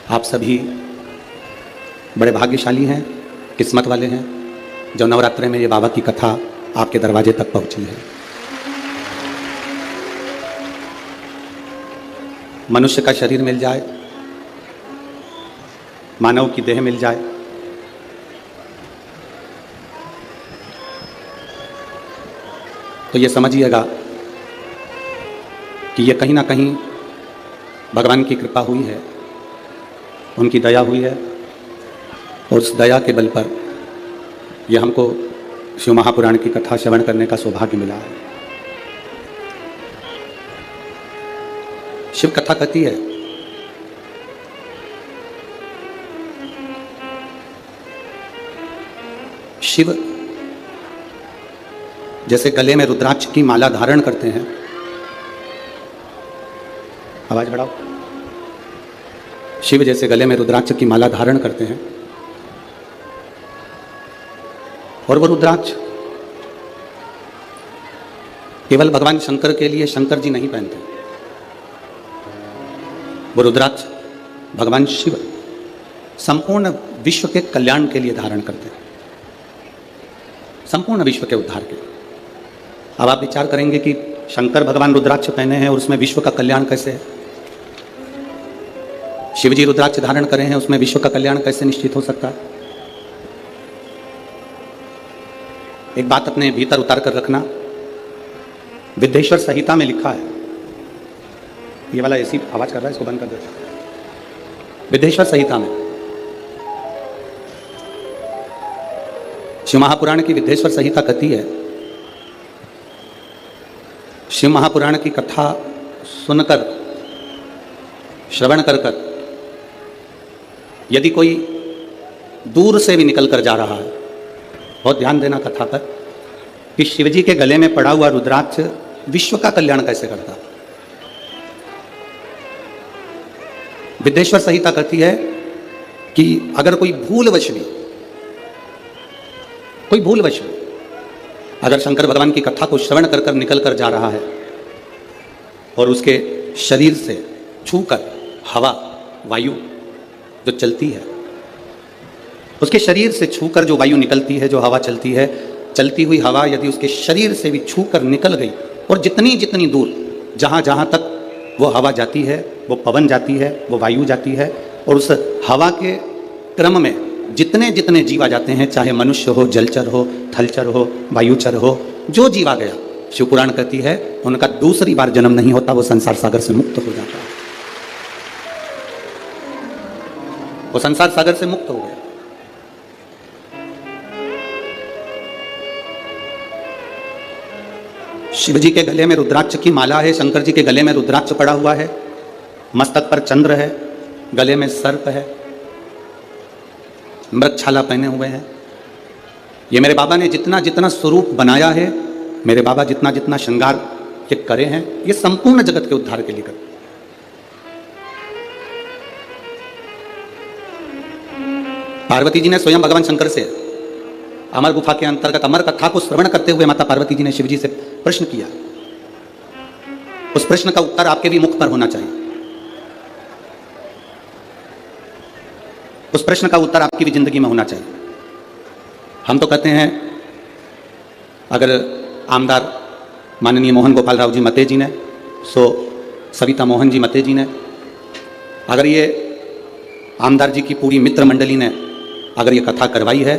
आप सभी बड़े भाग्यशाली हैं, किस्मत वाले हैं जो नवरात्रि में ये बाबा की कथा आपके दरवाजे तक पहुंची है। मनुष्य का शरीर मिल जाए, मानव की देह मिल जाए, तो ये समझिएगा कि ये कहीं ना कहीं भगवान की कृपा हुई है, उनकी दया हुई है, और उस दया के बल पर यह हमको शिव महापुराण की कथा श्रवण करने का सौभाग्य मिला है। शिव कथा कहती है शिव जैसे गले में रुद्राक्ष की माला धारण करते हैं, आवाज बढ़ाओ, शिव जैसे गले में रुद्राक्ष की माला धारण करते हैं, और वो रुद्राक्ष केवल भगवान शंकर के लिए शंकर जी नहीं पहनते, वो रुद्राक्ष भगवान शिव संपूर्ण विश्व के कल्याण के लिए धारण करते हैं, संपूर्ण विश्व के उद्धार के। अब आप विचार करेंगे कि शंकर भगवान रुद्राक्ष पहने हैं और उसमें विश्व का कल्याण कैसे है? शिव जी रुद्राक्ष धारण करे हैं, उसमें विश्व का कल्याण कैसे निश्चित हो सकता है? एक बात अपने भीतर उतार कर रखना, विद्येश्वर संहिता में लिखा है, ये वाला ऐसी आवाज कर रहा है, इसको बंद कर दो। विद्येश्वर संहिता में शिव महापुराण की विद्येश्वर संहिता कहती है, शिव महापुराण की कथा सुनकर, श्रवण कर कर यदि कोई दूर से भी निकल कर जा रहा है, बहुत ध्यान देना कथा पर, कि शिवजी के गले में पड़ा हुआ रुद्राक्ष विश्व का कल्याण कैसे करता है। विद्येश्वर संहिता कहती है कि अगर कोई भूलवश भी अगर शंकर भगवान की कथा को श्रवण कर कर निकल कर जा रहा है और उसके शरीर से छूकर हवा, वायु जो चलती है, उसके शरीर से छूकर जो वायु निकलती है, जो हवा चलती है, चलती हुई हवा यदि उसके शरीर से भी छूकर निकल गई और जितनी जितनी दूर जहाँ जहाँ तक वो हवा जाती है, वो पवन जाती है, वो वायु जाती है, और उस हवा के क्रम में जितने जितने जीव आ जाते हैं, चाहे मनुष्य हो, जलचर हो, थलचर हो, वायुचर हो, जो जीव आ गया, शिवपुराण कहती है उनका दूसरी बार जन्म नहीं होता, वो संसार सागर से मुक्त हो जाता है, वो संसार सागर से मुक्त हो गया। शिव जी के गले में रुद्राक्ष की माला है, शंकर जी के गले में रुद्राक्ष पड़ा हुआ है, मस्तक पर चंद्र है, गले में सर्प है, मृगछाला पहने हुए हैं। ये मेरे बाबा ने जितना जितना स्वरूप बनाया है, मेरे बाबा जितना जितना श्रृंगार ये करे हैं, ये संपूर्ण जगत के उद्धार के लिए करे। पार्वती जी ने स्वयं भगवान शंकर से अमर गुफा के अंतर्गत अमर कथा को श्रवण करते हुए माता पार्वती जी ने शिव जी से प्रश्न किया। उस प्रश्न का उत्तर आपके भी मुख पर होना चाहिए, उस प्रश्न का उत्तर आपकी भी जिंदगी में होना चाहिए। हम तो कहते हैं, अगर आमदार माननीय मोहन गोपाल राव जी मते जी ने, सो सविता मोहन जी मते जी ने, अगर ये आमदार जी की पूरी मित्र मंडली ने अगर ये कथा करवाई है,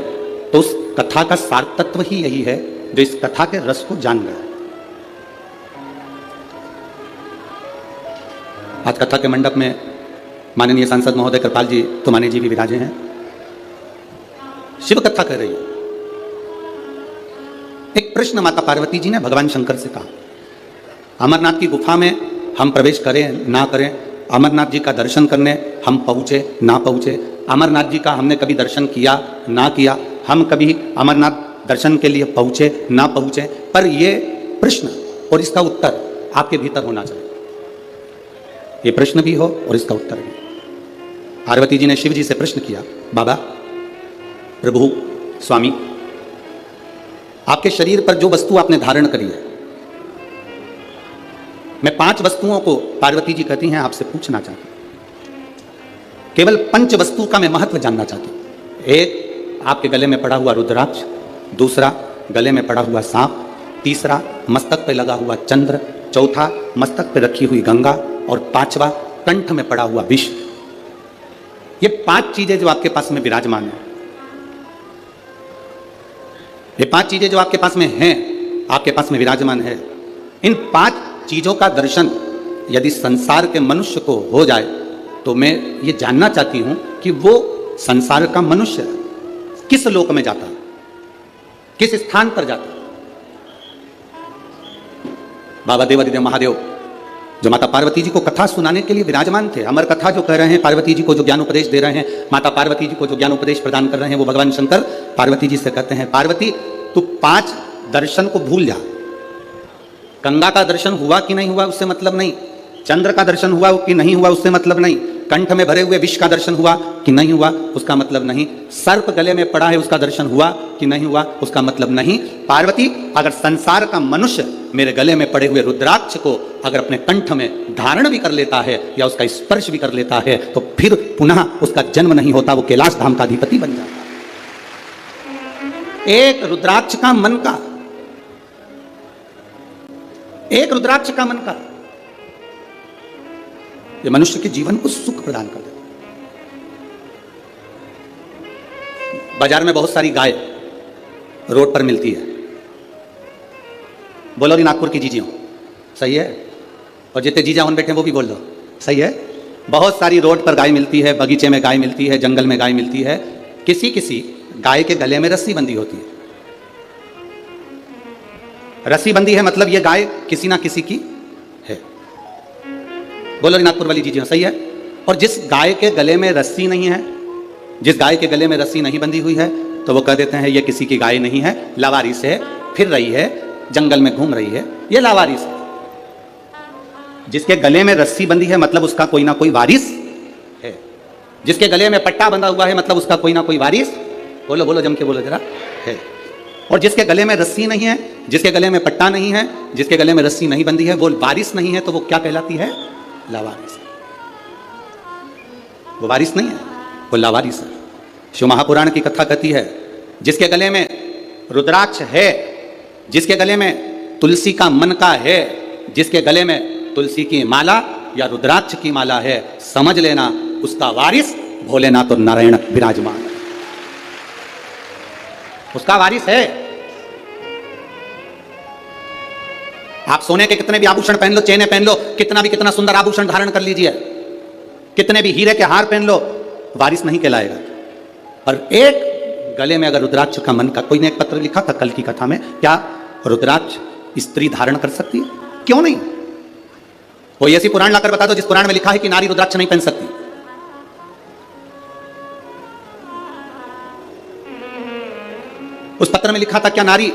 तो उस कथा का सार तत्व ही यही है जो इस कथा के रस को जान गया। आज कथा के मंडप में माननीय सांसद महोदय कृपाल जी तुमाने जी भी विराजे हैं। शिव कथा कर रही है। एक प्रश्न माता पार्वती जी ने भगवान शंकर से कहा, अमरनाथ की गुफा में हम प्रवेश करें ना करें, अमरनाथ जी का दर्शन करने हम पहुंचे ना पहुंचे, अमरनाथ जी का हमने कभी दर्शन किया ना किया, हम कभी अमरनाथ दर्शन के लिए पहुंचे ना पहुंचे, पर ये प्रश्न और इसका उत्तर आपके भीतर होना चाहिए। ये प्रश्न भी हो और इसका उत्तर भी। पार्वती जी ने शिव जी से प्रश्न किया, बाबा, प्रभु, स्वामी, आपके शरीर पर जो वस्तु आपने धारण करी है, मैं 5 वस्तुओं को पार्वती जी कहती हैं आपसे पूछना चाहती हूं। केवल पंच वस्तु का मैं महत्व जानना चाहती हूँ। एक, आपके गले में पड़ा हुआ रुद्राक्ष, दूसरा गले में पड़ा हुआ सांप, तीसरा मस्तक पे लगा हुआ चंद्र, चौथा मस्तक पे रखी हुई गंगा, और पांचवा कंठ में पड़ा हुआ विष। ये 5 चीजें जो आपके पास में विराजमान है, ये 5 चीजें जो आपके पास में हैं, आपके पास में विराजमान है, इन 5 चीजों का दर्शन यदि संसार के मनुष्य को हो जाए तो मैं ये जानना चाहती हूं कि वो संसार का मनुष्य किस लोक में जाता है, किस स्थान पर जाता है। बाबा देवादिदेव महादेव जो माता पार्वती जी को कथा सुनाने के लिए विराजमान थे, अमर कथा जो कह रहे हैं, पार्वती जी को जो ज्ञान उपदेश दे रहे हैं, माता पार्वती जी को जो ज्ञान उपदेश प्रदान कर रहे हैं, वो भगवान शंकर पार्वती जी से कहते हैं, पार्वती तू 5 दर्शन को भूल जा। गंगा का दर्शन हुआ कि नहीं हुआ उससे मतलब नहीं, चंद्र का दर्शन हुआ कि नहीं हुआ उससे मतलब नहीं, कंठ में भरे हुए विष का दर्शन हुआ कि नहीं हुआ उसका मतलब नहीं, सर्प गले में पड़ा है उसका दर्शन हुआ कि नहीं हुआ उसका मतलब नहीं। पार्वती, अगर संसार का मनुष्य मेरे गले में पड़े हुए रुद्राक्ष को अगर अपने कंठ में धारण भी कर लेता है या उसका स्पर्श भी कर लेता है तो फिर पुनः उसका जन्म नहीं होता, वो कैलाश धाम का अधिपति बन जाता। एक रुद्राक्ष का मन का, एक रुद्राक्ष का मन का, ये मनुष्य के जीवन को सुख प्रदान कर देता। बाजार में बहुत सारी गाय रोड पर मिलती है, बोलो री नागपुर की जीजियों, सही है, और जितने जीजा उन बैठे वो भी बोल दो, सही है। बहुत सारी रोड पर गाय मिलती है, बगीचे में गाय मिलती है, जंगल में गाय मिलती है। किसी किसी गाय के गले में रस्सी बंधी होती है। रस्सी बंधी है मतलब ये गाय किसी ना किसी की है, बोलो री नागपुर वाली जीजियों, सही है। और जिस गाय के गले में रस्सी नहीं है, जिस गाय के गले में रस्सी नहीं बंधी हुई है, तो वो कह देते हैं ये किसी की गाय नहीं है, लावारिस है, फिर रही है, जंगल में घूम रही है, ये लावारिस है। जिसके गले में रस्सी बंधी है मतलब उसका कोई ना कोई वारिस है, जिसके गले में पट्टा बंधा हुआ है मतलब उसका कोई ना कोई वारिस, बोलो बोलो जम के बोलो जरा, है। और जिसके गले में रस्सी नहीं है, जिसके गले में पट्टा नहीं है, जिसके गले में रस्सी नहीं बंधी है, वो वारिस नहीं है, तो वो क्या कहलाती है? लावारिस। वो वारिस नहीं है, वो लावारिस है। शिव महापुराण की कथा कहती है, जिसके गले में रुद्राक्ष है, जिसके गले में तुलसी का मन का है, जिसके गले में तुलसी की माला या रुद्राक्ष की माला है, समझ लेना उसका वारिस भोलेनाथ और नारायण विराजमान है, उसका वारिस है। आप सोने के कितने भी आभूषण पहन लो, चेनें पहन लो, कितना सुंदर आभूषण धारण कर लीजिए, कितने भी हीरे के हार पहन लो, वारिस नहीं कहलाएगा। और एक गले में अगर रुद्राक्ष का मन का, कोई ने एक पत्र लिखा था कल की कथा में, क्या रुद्राक्ष स्त्री धारण कर सकती है? क्यों नहीं? कोई ऐसी पुराण लाकर बता दो जिस पुराण में लिखा है कि नारी रुद्राक्ष नहीं पहन सकती। उस पत्र में लिखा था क्या नारी,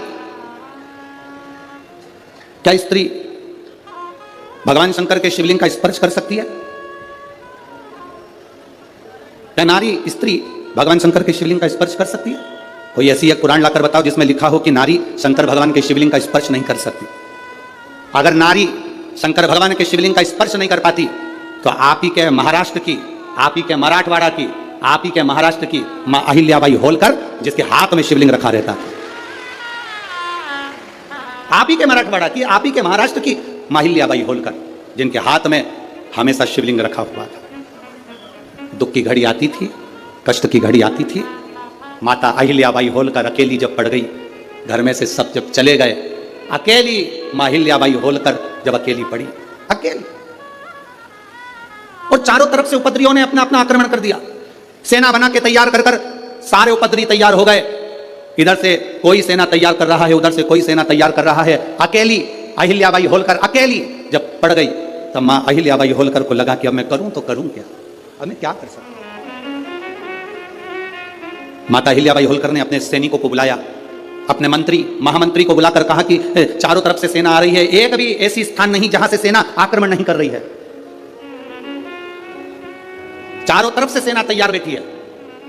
क्या स्त्री भगवान शंकर के शिवलिंग का स्पर्श कर सकती है? क्या नारी स्त्री भगवान शंकर के शिवलिंग का स्पर्श कर सकती है? कोई ऐसी एक पुराण लाकर बताओ जिसमें लिखा हो कि नारी शंकर भगवान के शिवलिंग का स्पर्श नहीं कर सकती। अगर नारी शंकर भगवान के शिवलिंग का स्पर्श नहीं कर पाती तो आप ही के महाराष्ट्र की, आप ही के मराठवाड़ा की, आप ही के महाराष्ट्र की मां अहिल्याबाई होलकर, जिसके हाथ में शिवलिंग रखा रहता था, आप ही के मराठवाड़ा की, आप ही के महाराष्ट्र की मां अहिल्याबाई होलकर, जिनके हाथ में हमेशा शिवलिंग रखा हुआ था। दुख की घड़ी आती थी, कष्ट की घड़ी आती थी, माता अहिल्याबाई होलकर अकेली जब पड़ गई, घर में से सब जब चले गए, अकेली मां अहिल्याबाई होलकर जब अकेली पड़ी, अकेली, और चारों तरफ से उपद्रवियों ने अपना अपना आक्रमण कर दिया। सेना बना के तैयार कर कर सारे उपद्रवी तैयार हो गए, इधर से कोई सेना तैयार कर रहा है, उधर से कोई सेना तैयार कर रहा है। अकेली अहिल्याबाई होलकर अकेली जब पड़ गई तब मां अहिल्याबाई होलकर को लगा कि अब मैं करूं तो करूं क्या, अब मैं क्या कर सकता। माता अहिल्याबाई होलकर ने अपने सैनिकों को बुलाया, अपने मंत्री महामंत्री को बुलाकर कहा कि चारों तरफ से सेना आ रही है, एक भी ऐसी स्थान नहीं जहां से सेना आक्रमण नहीं कर रही है, चारों तरफ से सेना तैयार बैठी है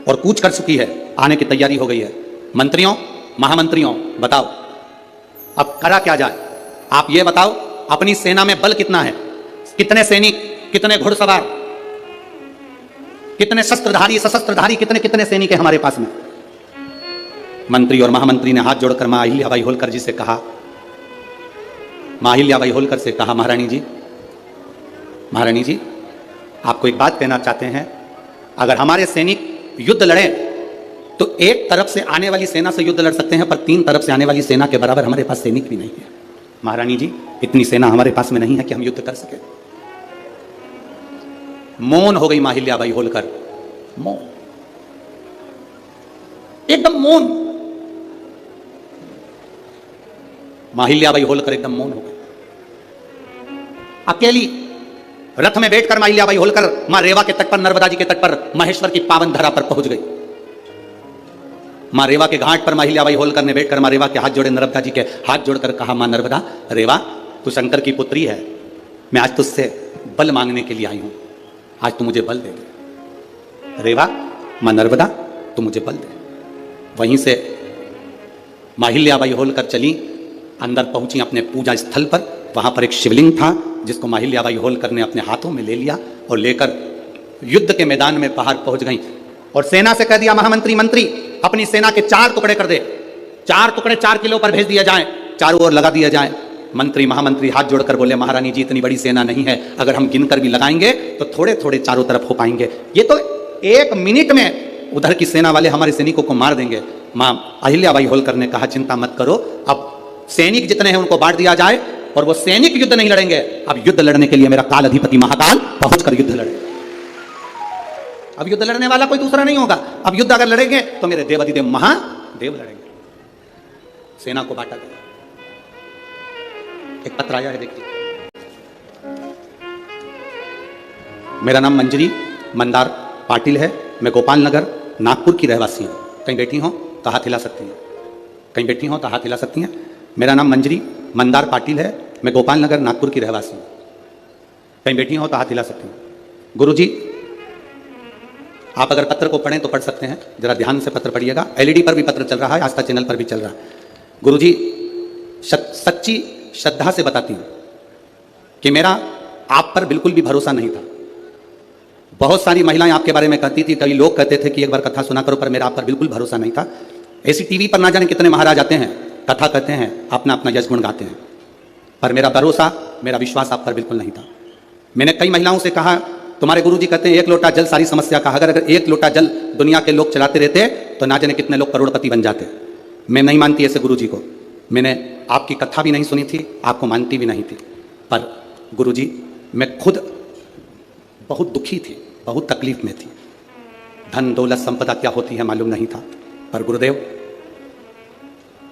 और कूच कर चुकी है, आने की तैयारी हो गई है। मंत्रियों महामंत्रियों बताओ अब करा क्या जाए, आप ये बताओ अपनी सेना में बल कितना है, कितने सैनिक, कितने घुड़सवार, कितने शस्त्रधारी सशस्त्रधारी कितने कितने सैनिक है हमारे पास में। मंत्री और महामंत्री ने हाथ जोड़कर मां अहिल्याबाई होलकर जी से कहा, मां अहिल्याबाई होलकर से कहा, महारानी जी आपको एक बात कहना चाहते हैं, अगर हमारे सैनिक युद्ध लड़े तो एक तरफ से आने वाली सेना से युद्ध लड़ सकते हैं, पर 3 तरफ से आने वाली सेना के बराबर हमारे पास सैनिक भी नहीं है। महारानी जी इतनी सेना हमारे पास में नहीं है कि हम युद्ध कर सके। मौन हो गई मां अहिल्याबाई होलकर, मौन, एकदम मौन। मां अहिल्याबाई होलकर एकदम मौन हो गई। अकेली रथ में बैठकर मां अहिल्याबाई होलकर मां रेवा के तट पर, नर्मदा जी के तट पर, महेश्वर की पावन धरा पर पहुंच गई। मां रेवा के घाट पर मां अहिल्याबाई होलकर ने बैठकर मां रेवा के हाथ जोड़े, नर्मदा जी के हाथ जोड़कर कहा, मां नर्मदा, रेवा तू शंकर की पुत्री है, मैं आज तुझसे बल मांगने के लिए आई हूं, आज तू मुझे बल दे दे। रेवा, मां नर्मदा तू मुझे बल दे। वहीं से मां अहिल्याबाई होलकर चली, अंदर पहुंची अपने पूजा स्थल पर। वहां पर एक शिवलिंग था जिसको मां अहिल्याबाई होलकर ने अपने हाथों में ले लिया और लेकर युद्ध के मैदान में बाहर पहुंच गई और सेना से कह दिया, महामंत्री मंत्री अपनी सेना के 4 टुकड़े कर दे, 4 टुकड़े 4 किलो पर भेज दिया जाए, चारों ओर लगा दिया जाए। मंत्री महामंत्री हाथ जोड़कर बोले, महारानी जी इतनी बड़ी सेना नहीं है, अगर हम गिनकर भी लगाएंगे तो थोड़े थोड़े चारों तरफ हो पाएंगे, ये तो 1 मिनट में उधर की सेना वाले हमारे सैनिकों को मार देंगे। मां अहिल्याबाई होलकर ने कहा, चिंता मत करो, अब सैनिक जितने हैं उनको बांट दिया जाए और वो सैनिक युद्ध नहीं लड़ेंगे, अब युद्ध लड़ने के लिए मेरा काल अधिपति महाकाल पहुंचकर युद्ध लड़े। अब युद्ध लड़ने वाला कोई दूसरा नहीं होगा, अब युद्ध अगर लड़ेंगे तो मेरे देवाधिदेव महादेव लड़ेंगे। सेना को बांटा गया। एक पत्र आया है, देखिए, मेरा नाम मंजरी मंदार पाटिल है, मैं गोपाल नगर नागपुर की रहवासी हूं। कहीं बैठी हो तो हाथ हिला सकती हैं, कहीं बैठी हो तो हाथ हिला सकती हैं। मेरा नाम मंजरी मंदार पाटिल है, मैं गोपाल नगर नागपुर की रहवासी हूं। कहीं बैठी हो तो हाथ हिला सकती हैं। गुरुजी आप अगर पत्र को पढ़ें तो पढ़ सकते हैं, जरा ध्यान से पत्र पढ़िएगा। एलईडी पर भी पत्र चल रहा है, आस्था चैनल पर भी चल रहा है। गुरुजी सच्ची श्रद्धा से बताती हूं कि मेरा आप पर बिल्कुल भी भरोसा नहीं था। बहुत सारी महिलाएं आपके बारे में कहती थी, कई लोग कहते थे कि एक बार कथा सुना करो, पर मेरा आप पर बिल्कुल भरोसा नहीं था। ऐसी टीवी पर ना जाने कितने महाराज आते हैं, कथा कहते हैं, अपना अपना यश गुण गाते हैं, पर मेरा भरोसा, मेरा विश्वास आप पर बिल्कुल नहीं था। मैंने कई महिलाओं से कहा, तुम्हारे गुरुजी कहते हैं 1 लोटा जल सारी समस्या का, अगर 1 लोटा जल दुनिया के लोग चलाते रहते तो ना जाने कितने लोग करोड़पति बन जाते। मैं नहीं मानती ऐसे गुरुजी को, मैंने आपकी कथा भी नहीं सुनी थी, आपको मानती भी नहीं थी, पर गुरुजी मैं खुद बहुत दुखी थी, बहुत तकलीफ में थी। धन दौलत संपदा क्या होती है मालूम नहीं था, पर गुरुदेव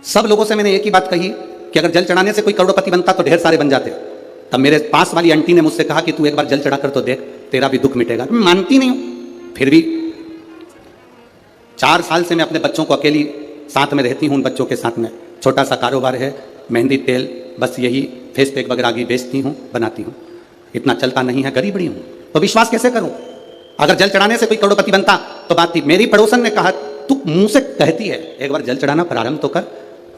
सब लोगों से मैंने एक ही बात कही कि अगर जल चढ़ाने से कोई करोड़पति बनता तो ढेर सारे बन जाते। तब मेरे पास वाली आंटी ने मुझसे कहा कि तू एक बार जल चढ़ा कर तो देख, तेरा भी दुख मिटेगा। मैं मानती नहीं हूं, फिर भी 4 साल से मैं अपने बच्चों को अकेली साथ में रहती हूं, उन बच्चों के साथ में छोटा सा कारोबार है, मेहंदी तेल, बस यही फेस पैक वगैरह की बेचती हूं, बनाती हूं, इतना चलता नहीं है, गरीबड़ी हूं, तो विश्वास कैसे करूं? अगर जल चढ़ाने से कोई करोड़पति बनता तो बात थी। मेरी पड़ोसन ने कहा, तू मुंह से कहती है एक बार जल चढ़ाना प्रारंभ तो कर,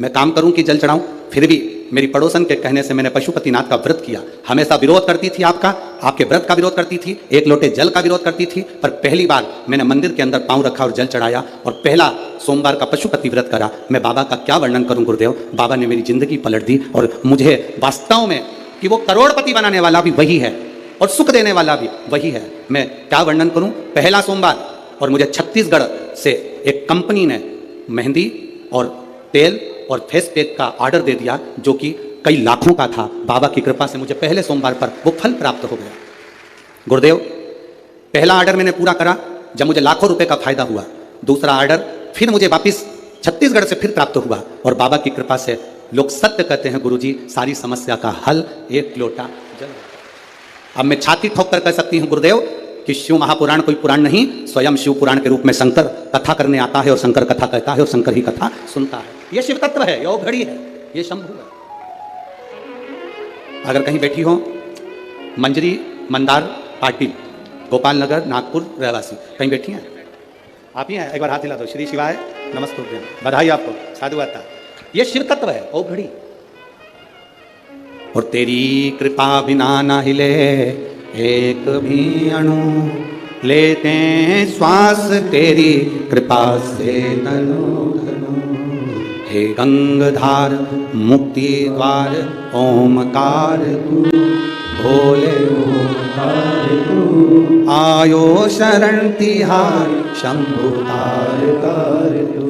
मैं काम करूं कि जल चढ़ाऊं। फिर भी मेरी पड़ोसन के कहने से मैंने पशुपतिनाथ का व्रत किया। हमेशा विरोध करती थी आपका, आपके व्रत का विरोध करती थी, 1 लोटे जल का विरोध करती थी, पर पहली बार मैंने मंदिर के अंदर पांव रखा और जल चढ़ाया और पहला सोमवार का पशुपति व्रत करा। मैं बाबा का क्या वर्णन करूं गुरुदेव, बाबा ने मेरी जिंदगी पलट दी और मुझे वास्तव में कि वो करोड़पति बनाने वाला भी वही है और सुख देने वाला भी वही है। मैं क्या वर्णन करूं, पहला सोमवार और मुझे छत्तीसगढ़ से एक कंपनी ने मेहंदी और तेल और फेस पैक का ऑर्डर दे दिया, जो कि कई लाखों का था। बाबा की कृपा से मुझे पहले सोमवार पर वो फल प्राप्त हो गया। गुरुदेव पहला ऑर्डर मैंने पूरा करा जब मुझे लाखों रुपए का फायदा हुआ, दूसरा ऑर्डर फिर मुझे वापस छत्तीसगढ़ से फिर प्राप्त हुआ और बाबा की कृपा से लोग सत्य कहते हैं गुरुजी, सारी समस्या का हल 1 लोटा जल। अब मैं छाती ठोक कर कह सकती हूँ गुरुदेव कि शिव महापुराण कोई पुराण नहीं, स्वयं शिव पुराण के रूप में शंकर कथा करने आता है और शंकर कथा कहता है और शंकर ही कथा सुनता है। ये शिव तत्व है, ये घड़ी है, ये शंभु है। अगर कहीं बैठी हो, मंजरी मंदार पाटिल, गोपाल नगर नागपुर रहवासी, कहीं बैठी हैं आप ही हैं, एक बार हाथ हिला दो। श्री शिवाय नमस्तुभ्यम, बधाई आपको, साधुवाता। ये शिव तत्व है, ओ घड़ी। और तेरी कृपा बिना ना हिले एक भी अणु, लेते हैं श्वास तेरी कृपा से तनो धनो। हे गंगाधार मुक्ति द्वार ओमकार तू, भोले ओमकार तू। आयो शरण तिहार शंभु तार तार तू।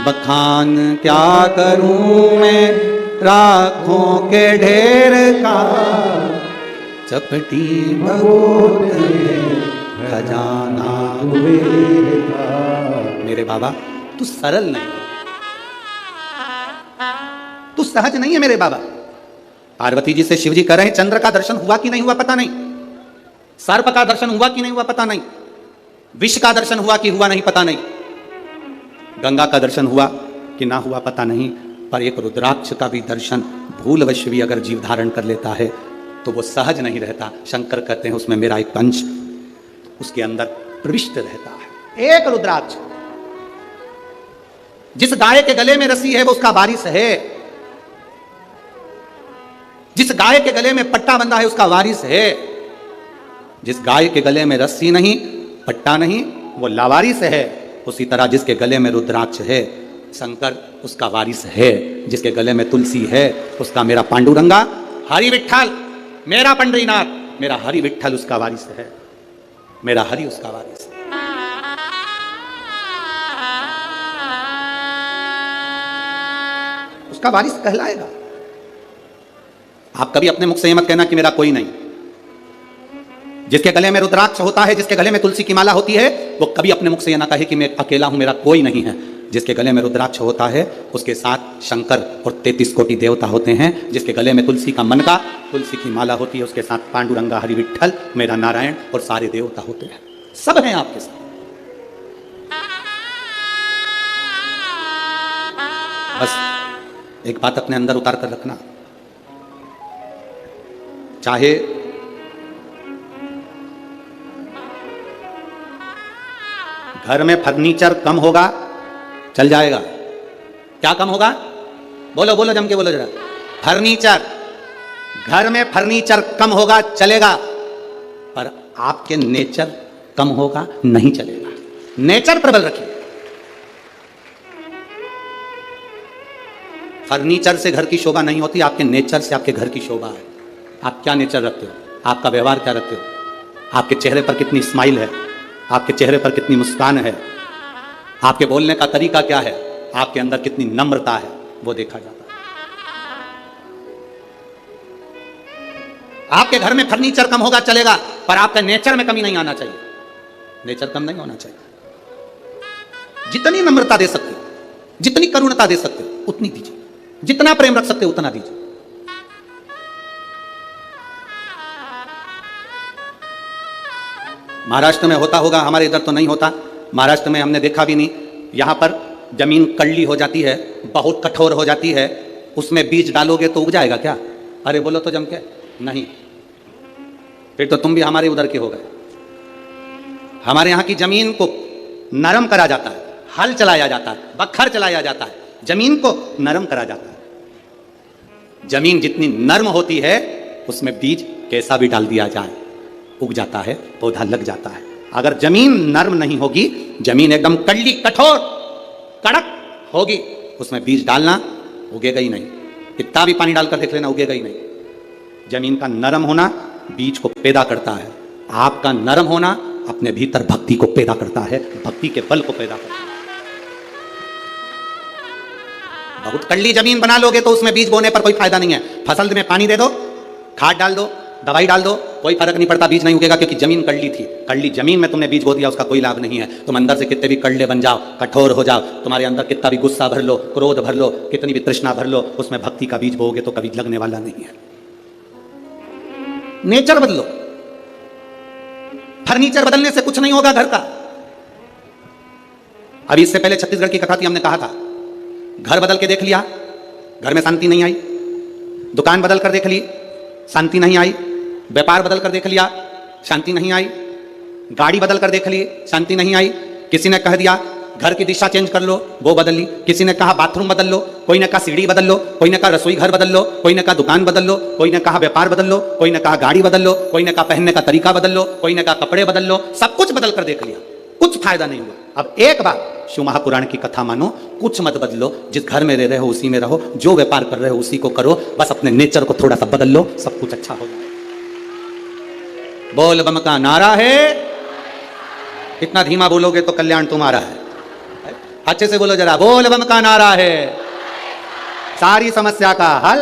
बखान क्या करूं मैं राखों के ढेर का, चपटी भगोत खजाना कुबेर का। मेरे बाबा तू सरल नहीं, तू सहज नहीं है मेरे बाबा। पार्वती जी से शिव जी कह रहे हैं चंद्र का दर्शन हुआ कि नहीं हुआ पता नहीं, सर्प का दर्शन हुआ कि नहीं हुआ पता नहीं, विष का दर्शन हुआ कि हुआ नहीं पता नहीं, गंगा का दर्शन हुआ कि ना हुआ पता नहीं, पर एक रुद्राक्ष का भी दर्शन भूलवश भी अगर जीव धारण कर लेता है तो वो सहज नहीं रहता। शंकर कहते हैं उसमें मेरा एक अंश उसके अंदर प्रविष्ट रहता है। एक रुद्राक्ष, जिस गाय के गले में रस्सी है वो उसका वारिस है, जिस गाय के गले में पट्टा बंधा है उसका वारिस है, जिस गाय के गले में रस्सी नहीं पट्टा नहीं वो लावारिस है। उसी तरह जिसके गले में रुद्राक्ष है शंकर उसका वारिस है, जिसके गले में तुलसी है उसका मेरा पांडुरंगा हरि विठ्ठल, मेरा पंडरीनाथ, मेरा हरि विठ्ठल उसका वारिस है, मेरा हरि उसका वारिस है। उसका वारिस कहलाएगा। आप कभी अपने मुख से मत कहना कि मेरा कोई नहीं। जिसके गले में रुद्राक्ष होता है, जिसके गले में तुलसी की माला होती है, वो कभी अपने मुख से यह ना कहे कि मैं अकेला हूं, मेरा कोई नहीं है। जिसके गले में रुद्राक्ष होता है उसके साथ शंकर और 33 कोटि देवता होते हैं। जिसके गले में तुलसी का मनका, तुलसी की माला होती है उसके साथ पांडुरंगा हरि विठ्ठल मेरा नारायण और सारे देवता होते हैं, सब हैं आपके साथ। बस एक बात अपने अंदर उतार कर रखना, चाहे घर में फर्नीचर कम होगा चल जाएगा। क्या कम होगा? बोलो बोलो जम के बोलो जरा। फर्नीचर, घर में फर्नीचर कम होगा चलेगा, पर आपके नेचर कम होगा नहीं चलेगा। नेचर प्रबल रखिए। फर्नीचर से घर की शोभा नहीं होती, आपके नेचर से आपके घर की शोभा है। आप क्या नेचर रखते हो, आपका व्यवहार क्या रखते हो, आपके चेहरे पर कितनी स्माइल है, आपके चेहरे पर कितनी मुस्कान है, आपके बोलने का तरीका क्या है, आपके अंदर कितनी नम्रता है, वो देखा जाता है। आपके घर में फर्नीचर कम होगा चलेगा, पर आपका नेचर में कमी नहीं आना चाहिए। नेचर कम नहीं होना चाहिए। जितनी नम्रता दे सकते हो, जितनी करुणता दे सकते हो उतनी दीजिए, जितना प्रेम रख सकते हो उतना दीजिए। महाराष्ट्र में होता होगा, हमारे इधर तो नहीं होता। महाराष्ट्र में हमने देखा भी नहीं। यहाँ पर जमीन कड़ली हो जाती है, बहुत कठोर हो जाती है, उसमें बीज डालोगे तो उग जाएगा क्या? अरे बोलो तो जम के नहीं। फिर तो तुम भी हमारे उधर के हो गए। हमारे यहाँ की जमीन को नरम करा जाता है, हल चलाया जाता है, बखर चलाया जाता है, जमीन को नरम करा जाता है। जमीन जितनी नरम होती है उसमें बीज कैसा भी डाल दिया जाए उग जाता है, पौधा लग जाता है। अगर जमीन नर्म नहीं होगी, जमीन एकदम कड़ली कठोर कड़क होगी, उसमें बीज डालना उगेगा ही नहीं। कितना भी पानी डालकर देख लेना उगेगा ही नहीं। जमीन का नरम होना बीज को पैदा करता है। आपका नरम होना अपने भीतर भक्ति को पैदा करता है, भक्ति के बल को पैदा करता है। बहुत कड़ली जमीन बना लोगे तो उसमें बीज बोने पर कोई फायदा नहीं है। फसल में पानी दे दो, खाद डाल दो, दवाई डाल दो, कोई फर्क नहीं पड़ता, बीज नहीं उगेगा, क्योंकि जमीन कड़ली थी। कड़ली जमीन में तुमने बीज बो दिया, उसका कोई लाभ नहीं है। तुम अंदर से कितने भी कड़ले बन जाओ, कठोर हो जाओ, तुम्हारे अंदर कितना भी गुस्सा भर लो, क्रोध भर लो, कितनी भी तृष्णा भर लो, उसमें भक्ति का बीज बोओगे तो कभी लगने वाला नहीं है। नेचर बदलो। फर्नीचर बदलने से कुछ नहीं होगा घर का। अभी इससे पहले छत्तीसगढ़ की कथा थी, हमने कहा था घर बदल के देख लिया, घर में शांति नहीं आई। दुकान बदल कर देख ली, शांति नहीं आई। व्यापार बदल कर देख लिया, शांति नहीं आई। गाड़ी बदल कर देख ली, शांति नहीं आई। किसी ने कह दिया घर की दिशा चेंज कर लो, वो बदल ली। किसी ने कहा बाथरूम बदल लो, कोई ने कहा सीढ़ी बदल लो, कोई ने कहा रसोई घर बदल लो, कोई ने कहा दुकान बदल लो, कोई ने कहा व्यापार बदल लो, कोई ने कहा गाड़ी बदल लो, कोई ने कहा पहनने का तरीका बदल लो, कोई ने कहा कपड़े बदल लो। सब कुछ बदल कर देख लिया, कुछ फायदा नहीं हुआ। अब एक बार शिव महापुराण की कथा मानो, कुछ मत बदलो। जिस घर में रह रहे हो उसी में रहो, जो व्यापार कर रहे हो उसी को करो, बस अपने नेचर को थोड़ा सा बदल लो, सब कुछ अच्छा हो जाए। बोल बम का नारा है। इतना धीमा बोलोगे तो कल्याण तुम्हारा है। अच्छे से बोलो जरा, बोल बम का नारा है। सारी समस्या का हल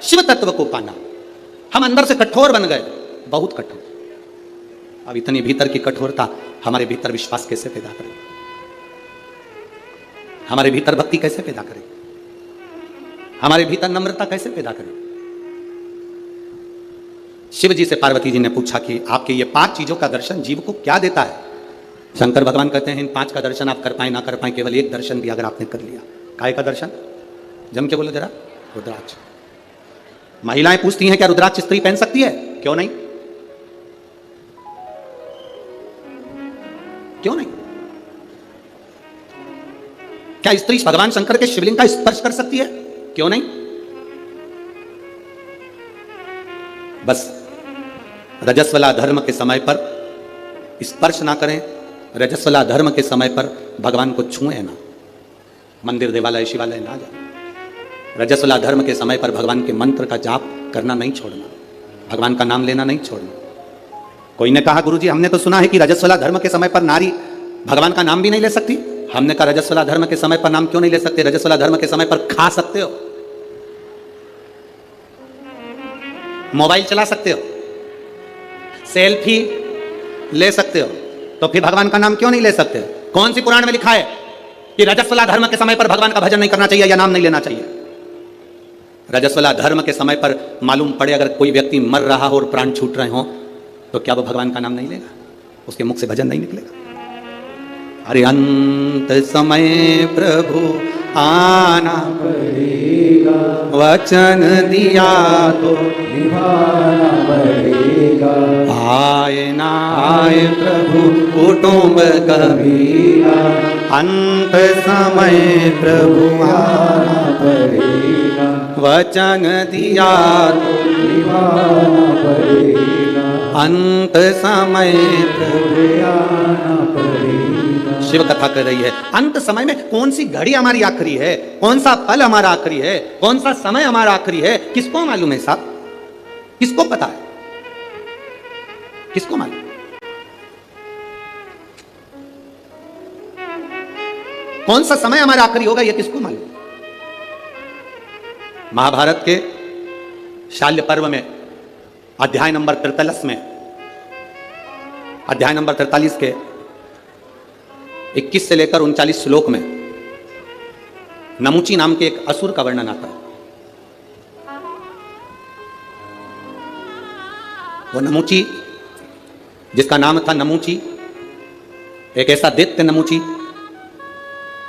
शिव तत्व को पाना। हम अंदर से कठोर बन गए, बहुत कठोर। अब इतनी भीतर की कठोरता हमारे भीतर विश्वास कैसे पैदा करे, हमारे भीतर भक्ति कैसे पैदा करे, हमारे भीतर नम्रता कैसे पैदा करे। शिव जी से पार्वती जी ने पूछा कि आपके ये 5 चीजों का दर्शन जीव को क्या देता है। शंकर भगवान कहते हैं इन 5 का दर्शन आप कर पाए ना कर पाए, केवल एक दर्शन भी अगर आपने कर लिया। काय का दर्शन? जम के बोलो जरा, रुद्राक्ष। महिलाएं पूछती हैं क्या रुद्राक्ष स्त्री पहन सकती है? क्यों नहीं, क्यों नहीं? क्या स्त्री भगवान शंकर के शिवलिंग का स्पर्श कर सकती है? क्यों नहीं? बस रजस्वला धर्म के समय पर स्पर्श ना करें, रजस्वला धर्म के समय पर भगवान को छुएं ना, मंदिर देवालय शिवालय ना जाए। रजस्वला धर्म के समय पर भगवान के मंत्र का जाप करना नहीं छोड़ना, भगवान का नाम लेना नहीं छोड़ना। कोई ने कहा गुरुजी हमने तो सुना है कि रजस्वला धर्म के समय पर नारी भगवान का नाम भी नहीं ले सकती। हमने कहा रजस्वला धर्म के समय पर नाम क्यों नहीं ले सकते? रजस्वला धर्म के समय पर खा सकते हो, मोबाइल चला सकते हो, सेल्फी ले सकते हो, तो फिर भगवान का नाम क्यों नहीं ले सकते? कौन सी पुराण में लिखा है कि रजस्वला धर्म के समय पर भगवान का भजन नहीं करना चाहिए या नाम नहीं लेना चाहिए? रजस्वला धर्म के समय पर मालूम पड़े अगर कोई व्यक्ति मर रहा हो और प्राण छूट रहे हो तो क्या वो भगवान का नाम नहीं लेगा? उसके मुख से भजन नहीं निकलेगा? अरे अंत समय प्रभु आना पड़ेगा, वचन दिया तो निभाना पड़ेगा। आए ना आए प्रभु कुटुंब कबीरा, अंत समय प्रभु आना पड़ेगा, वचन दिया तो निभाना पड़ेगा। अंत समय प्रभु आना पड़ेगा। शिव कथा कर रही है अंत समय में कौन सी घड़ी हमारी आखिरी है, कौन सा पल हमारा आखिरी है, कौन सा समय हमारा आखिरी है, किसको मालूम है साहब? किसको पता है? किसको मालूम? कौन सा समय हमारा आखिरी होगा यह किसको मालूम? महाभारत के शाल्य पर्व में अध्याय नंबर 43 में, अध्याय नंबर 43 के 21 से लेकर 39 श्लोक में नमुची नाम के एक असुर का वर्णन आता है। वो नमुची, जिसका नाम था नमुची, एक ऐसा दैत्य नमुची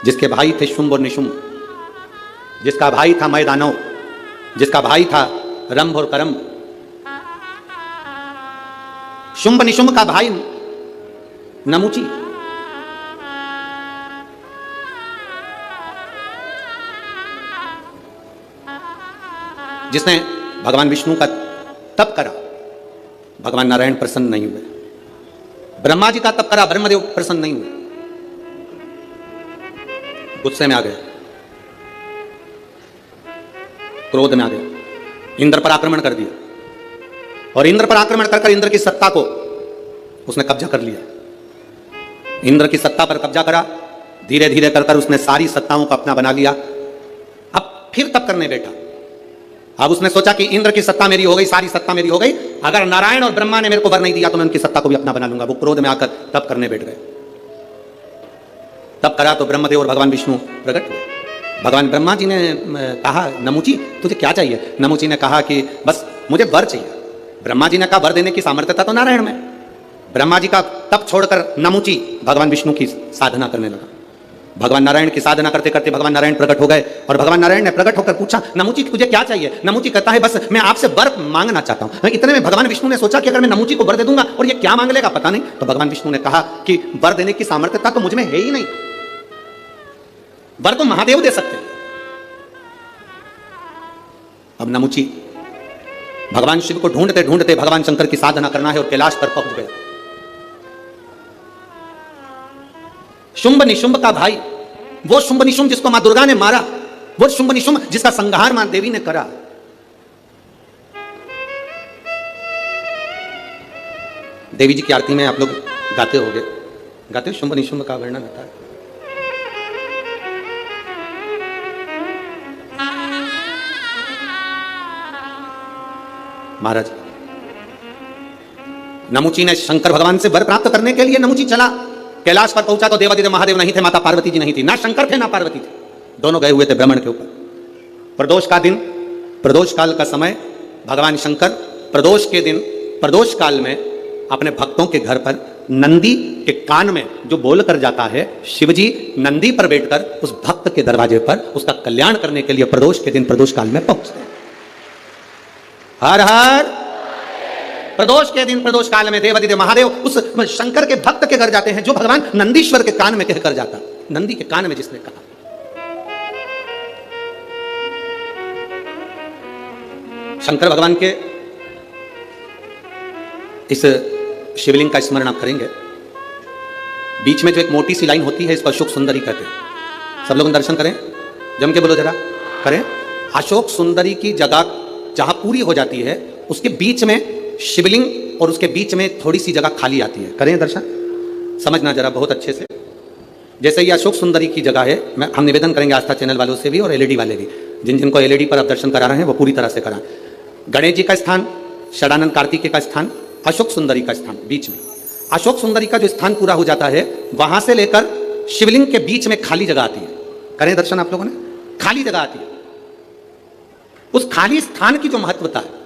जिसके भाई थे शुंभ और निशुंभ, जिसका भाई था मैदानव, जिसका भाई था रंभ और करंभ। शुंभ निशुंभ का भाई नमुची जिसने भगवान विष्णु का तप करा, भगवान नारायण प्रसन्न नहीं हुए। ब्रह्मा जी का तप करा, ब्रह्मदेव प्रसन्न नहीं हुए, गुस्से में आ गए, क्रोध में आ गए, इंद्र पर आक्रमण कर दिया। और इंद्र पर आक्रमण कर इंद्र की सत्ता को उसने कब्जा कर लिया। इंद्र की सत्ता पर कब्जा करा, धीरे धीरे कर उसने सारी सत्ताओं को अपना बना लिया। अब फिर तप करने बैठा। अब उसने सोचा कि इंद्र की सत्ता मेरी हो गई, सारी सत्ता मेरी हो गई, अगर नारायण और ब्रह्मा ने मेरे को वर नहीं दिया तो मैं उनकी सत्ता को भी अपना बना लूंगा। वो क्रोध में आकर तप करने बैठ गए। तप करा तो ब्रह्मदेव और भगवान विष्णु प्रकट हुए। भगवान ब्रह्मा जी ने कहा नमुची तुझे क्या चाहिए? नमुची ने कहा कि बस मुझे वर चाहिए। ब्रह्मा जी ने कहा वर देने की सामर्थ्यता तो नारायण में। ब्रह्मा जी का तप छोड़कर नमुची भगवान विष्णु की साधना करने लगा। भगवान नारायण की साधना करते करते भगवान नारायण प्रकट हो गए और भगवान नारायण ने प्रकट होकर पूछा, नमूची तुझे क्या चाहिए? नमूची कहता है, बस मैं आपसे वर मांगना चाहता हूं। इतने में भगवान विष्णु ने सोचा कि अगर मैं नमूची को वर दे दूंगा और ये क्या मांग लेगा पता नहीं, तो भगवान विष्णु ने कहा कि वर देने की सामर्थ्यता तो मुझ में है ही नहीं, वर तो महादेव दे सकते हैं। अब नमूची भगवान शिव को ढूंढते ढूंढते भगवान शंकर की साधना करना है और कैलाश पर पहुंच गए। शुंभ निशुंभ का भाई, वो शुंभ निशुंभ जिसको मां दुर्गा ने मारा, वो शुंभ निशुंभ जिसका संहार मां देवी ने करा। देवी जी की आरती में आप लोग गाते होंगे, गाते हो, शुंभ निशुंभ का वर्णन होता है। महाराज नमूची ने शंकर भगवान से वर प्राप्त करने के लिए नमूची चला, कैलाश पर पहुंचा तो देवादिदेव महादेव नहीं थे, माता पार्वती जी नहीं थी, ना शंकर थे ना पार्वती थे, दोनों गए हुए थे भ्रमण के ऊपर। प्रदोष का दिन, प्रदोष काल का समय, भगवान शंकर प्रदोष के दिन, प्रदोष काल में अपने भक्तों के घर पर नंदी के कान में जो बोल कर जाता है, शिवजी नंदी पर बैठकर उस भक्त के दरवाजे पर उसका कल्याण करने के लिए प्रदोष के दिन प्रदोष काल में पहुंचते हैं। हर हर प्रदोष के दिन प्रदोष काल में देवादिदेव महादेव उस शंकर के भक्त के घर जाते हैं, जो भगवान नंदीश्वर के कान में कहकर जाता, नंदी के कान में जिसने कहा। शंकर भगवान के इस शिवलिंग का स्मरण आप करेंगे, बीच में जो एक मोटी सी लाइन होती है इसको अशोक सुंदरी कहते हैं। सब लोग दर्शन करें, जम के बोलो जरा, करें। अशोक सुंदरी की जगह जहां पूरी हो जाती है उसके बीच में शिवलिंग और उसके बीच में थोड़ी सी जगह खाली आती है। करें दर्शन, समझना जरा बहुत अच्छे से। जैसे ये अशोक सुंदरी की जगह है, हम निवेदन करेंगे आस्था चैनल वालों से भी और एलईडी वाले भी, जिन जिनको एलईडी पर आप दर्शन करा रहे हैं वो पूरी तरह से कराएं। गणेश जी का स्थान, षडानंद कार्तिकेय का स्थान, अशोक सुंदरी का स्थान, बीच में अशोक सुंदरी का जो स्थान पूरा हो जाता है, वहां से लेकर शिवलिंग के बीच में खाली जगह आती है। करें दर्शन आप लोगों ने, खाली जगह आती है। उस खाली स्थान की जो महत्वता है,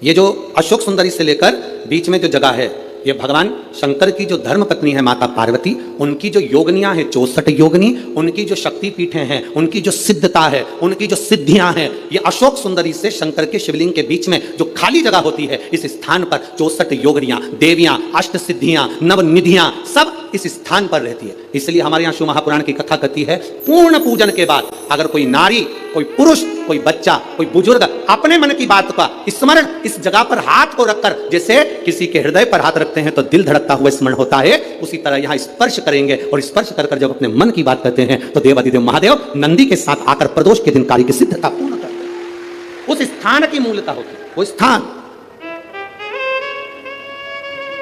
ये जो अशोक सुंदरी से लेकर बीच में जो जगह है, ये भगवान शंकर की जो धर्म पत्नी है माता पार्वती, उनकी जो योगनियां हैं 64 योगनी, उनकी जो शक्ति पीठें हैं, उनकी जो सिद्धता है, उनकी जो सिद्धियां हैं, ये अशोक सुंदरी से शंकर के शिवलिंग के बीच में जो खाली जगह होती है, इस स्थान पर 64 योगनियां, देवियां, अष्ट सिद्धियां, नवनिधियां सब इस स्थान पर रहती है। इसलिए हमारे यहाँ शिव महापुराण की कथा कहती है, पूर्ण पूजन के बाद अगर कोई नारी, कोई पुरुष, कोई बच्चा, कोई बुजुर्ग अपने मन की बात का स्मरण इस जगह पर हाथ को रखकर, जैसे किसी के हृदय पर हाथ रखते हैं तो दिल धड़कता हुआ स्मरण होता है, उसी तरह यहाँ स्पर्श करेंगे और स्पर्श कर जब अपने मन की बात करते हैं तो देवादिदेव महादेव नंदी के साथ आकर प्रदोष के दिन कार्य की सिद्धता पूर्ण करते हैं। उस स्थान की मूलता होती है, वो स्थान।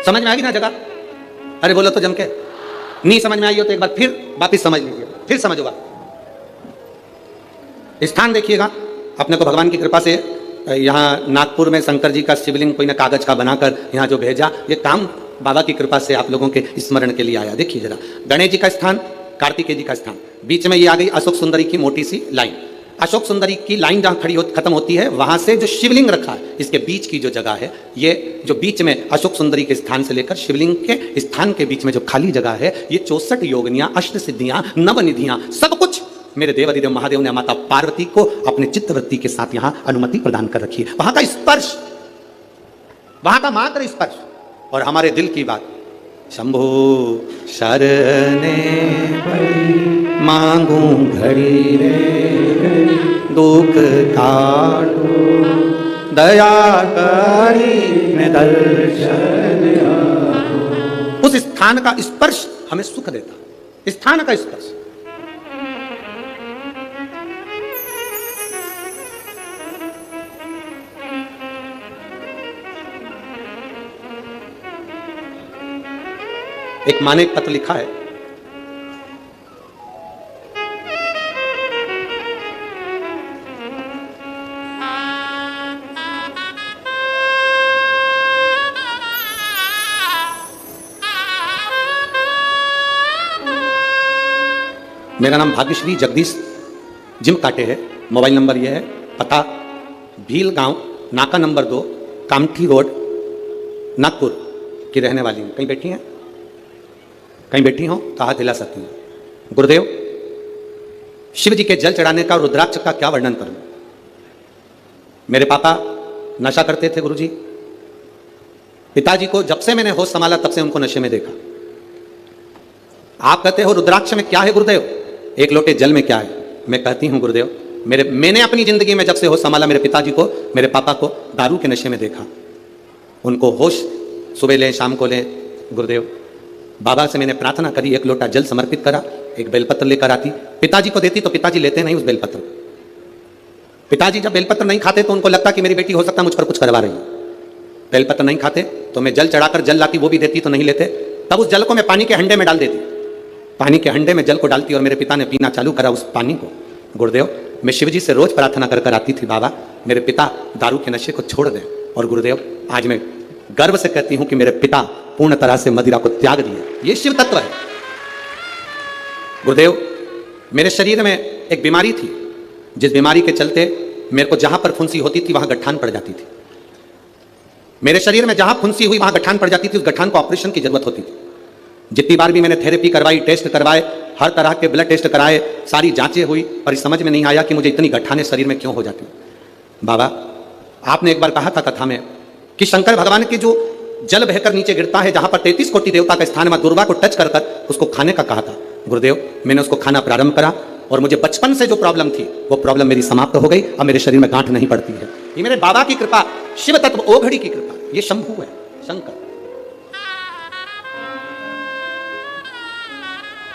समझ में आ गई ना जगह? अरे बोलो तो जम के। नहीं समझ में आई हो तो एक बार फिर वापिस समझ लीजिए, फिर समझोगा। स्थान देखिएगा, अपने को भगवान की कृपा से यहाँ नागपुर में शंकर जी का शिवलिंग कोई ने कागज का बनाकर यहाँ जो भेजा, ये काम बाबा की कृपा से आप लोगों के स्मरण के लिए आया। देखिए जरा, गणेश जी का स्थान, कार्तिकेय जी का स्थान, बीच में ये आ गई अशोक सुंदरी की मोटी सी लाइन। अशोक सुंदरी की लाइन जहाँ खत्म होती है, वहां से जो शिवलिंग रखा है, इसके बीच की जो जगह है, ये जो बीच में अशोक सुंदरी के स्थान से लेकर शिवलिंग के स्थान के बीच में जो खाली जगह है, ये 64 योगनियां, अष्ट सिद्धियां, नवनिधियां, सब कुछ मेरे देवादिदेव महादेव ने माता पार्वती को अपने चित्तवृत्ति के साथ यहां अनुमति प्रदान कर रखी है। वहां का स्पर्श, वहां का मात्र स्पर्श और हमारे दिल की बात, शंभो शरणे पड़ी मांगू घड़ी रे, दुख काटो दया करी में दर्शन आतो। उस स्थान का स्पर्श हमें सुख देता, स्थान का स्पर्श। एक माँ ने एक पत्र लिखा है, मेरा नाम भाग्यश्री जगदीश जिम काटे है, मोबाइल नंबर यह है, पता भील गांव, नाका नंबर 2, कामठी रोड, नागपुर की रहने वाली हूँ। कहीं बैठी हैं? कहीं बैठी हो तो हाथ हिला सकती हैं। गुरुदेव, शिव जी के जल चढ़ाने का और रुद्राक्ष का क्या वर्णन करूं? मेरे पापा नशा करते थे गुरुजी। पिताजी को जब से मैंने होश संभाला तब से उनको नशे में देखा। आप कहते हो रुद्राक्ष में क्या है गुरुदेव, एक लोटे जल में क्या है? मैं कहती हूं गुरुदेव, मैंने अपनी जिंदगी में जब से होश संभाला मेरे पिताजी को, मेरे पापा को दारू के नशे में देखा। उनको होश सुबह लें शाम को लें। गुरुदेव, बाबा से मैंने प्रार्थना करी, एक लोटा जल समर्पित करा, एक बेलपत्र लेकर आती, पिताजी को देती तो पिताजी लेते नहीं उस बेलपत्र। पिताजी जब बेलपत्र नहीं खाते तो उनको लगता कि मेरी बेटी हो सकता है मुझ पर कुछ करवा रही है। बेलपत्र नहीं खाते तो मैं जल चढ़ाकर जल लाती, वो भी देती तो नहीं लेते। तब उस जल को मैं पानी के हंडे में डाल देती, पानी के हंडे में जल को डालती और मेरे पिता ने पीना चालू करा उस पानी को। गुरुदेव, मैं शिवजी से रोज प्रार्थना कर आती थी, बाबा मेरे पिता दारू के नशे को छोड़ दें। और गुरुदेव, आज मैं गर्व से कहती हूं कि मेरे पिता पूर्ण तरह से मदिरा को त्याग दिए। ये शिव तत्व है। गुरुदेव, मेरे शरीर में एक बीमारी थी, जिस बीमारी के चलते मेरे को जहां पर फुंसी होती थी वहां गठान पड़ जाती थी। मेरे शरीर में जहां फुंसी हुई वहां गठान पड़ जाती थी, उस गठान को ऑपरेशन की जरूरत होती थी। जितनी बार भी मैंने थेरेपी करवाई, टेस्ट करवाए, हर तरह के ब्लड टेस्ट कराए, सारी जांचें हुई, पर समझ में नहीं आया कि मुझे इतनी गठाने शरीर में क्यों हो जाती। बाबा, आपने एक बार कहा था कथा में कि शंकर भगवान की जो जल बहकर नीचे गिरता है, जहां पर 33 कोटि देवता का स्थान है, दुर्गा को टच कर उसको खाने का कहा था। गुरुदेव, मैंने उसको खाना प्रारंभ करा और मुझे बचपन से जो प्रॉब्लम थी वो प्रॉब्लम मेरी समाप्त हो गई। अब मेरे शरीर में गांठ नहीं पड़ती है। ये मेरे बाबा की कृपा, शिव तत्व ओघड़ी की कृपा, ये शंभु है, शंकर।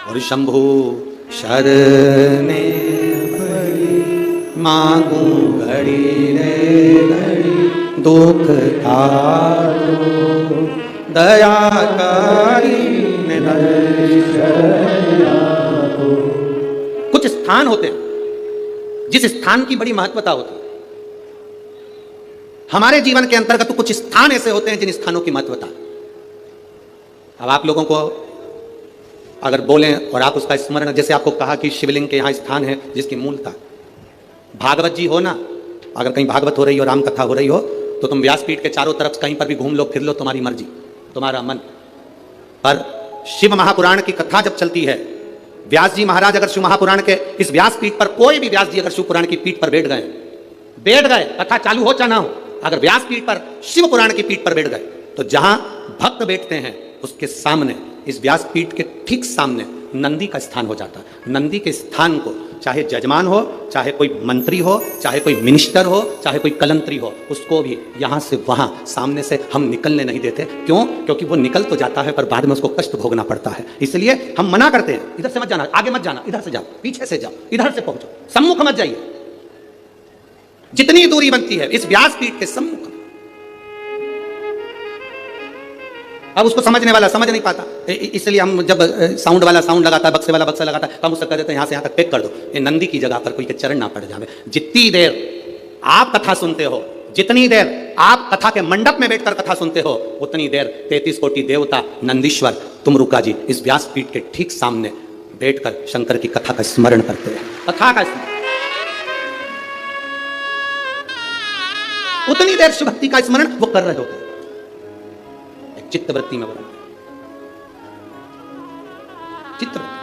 और शंभु शरणे मांगू घड़ी रे घड़ी, दुख तारो दया करी कुछ स्थान होते हैं जिस स्थान की बड़ी महत्वता होती है। हमारे जीवन के अंतर्गत कुछ स्थान ऐसे होते हैं जिन स्थानों की महत्वता। अब आप लोगों को अगर बोलें और आप उसका स्मरण, जैसे आपको कहा कि शिवलिंग के यहां स्थान है जिसकी मूलता, भागवत जी हो ना, अगर कहीं भागवत हो रही हो, राम कथा हो रही हो, तो तुम व्यासपीठ के चारों तरफ कहीं पर भी घूम लो, फिर लो, तुम्हारी मर्जी, तुम्हारा मन। पर शिव महापुराण की कथा जब चलती है, व्यास जी महाराज अगर शिव महापुराण के इस व्यासपीठ पर, कोई भी व्यास जी अगर शिव पुराण की पीठ पर बैठ गए, कथा चालू हो चाहे ना हो, अगर व्यासपीठ पर शिव पुराण की पीठ पर बैठ गए, तो जहां भक्त बैठते हैं उसके सामने, इस व्यासपीठ के ठीक सामने नंदी का स्थान हो जाता है। नंदी के स्थान को चाहे जजमान हो, चाहे कोई मंत्री हो, चाहे कोई मिनिस्टर हो, चाहे कोई कलंत्री हो, उसको भी यहां से वहां सामने से हम निकलने नहीं देते। क्यों? क्योंकि वो निकल तो जाता है पर बाद में उसको कष्ट भोगना पड़ता है। इसलिए हम मना करते हैं, इधर से मत जाना, आगे मत जाना, इधर से जाओ, पीछे से जाओ, इधर से पहुंचो, सम्मुख मत जाइए। जितनी दूरी बनती है इस व्यासपीठ के सम्मुख। अब उसको समझने वाला समझ नहीं पाता, इसलिए हम जब साउंड वाला साउंड लगाता है, बक्से वाला बक्सा लगाता है, हम उससे कह देते हैं यहाँ से यहाँ तक पैक कर दो, ये नंदी की जगह पर कोई के चरण ना पड़ जावे। जितनी देर आप कथा सुनते हो, जितनी देर आप कथा के मंडप में बैठकर कथा सुनते हो, उतनी देर 33 कोटि देवता नंदीश्वर तुमरुका जी इस व्यासपीठ के ठीक सामने बैठकर शंकर की कथा का स्मरण करते हैं। कथा का स्मरण, उतनी देर शिवभक्ति का स्मरण वो कर रहे होते हैं, चित्तवृत्ति में वर्णन। चित्तवृत्ति,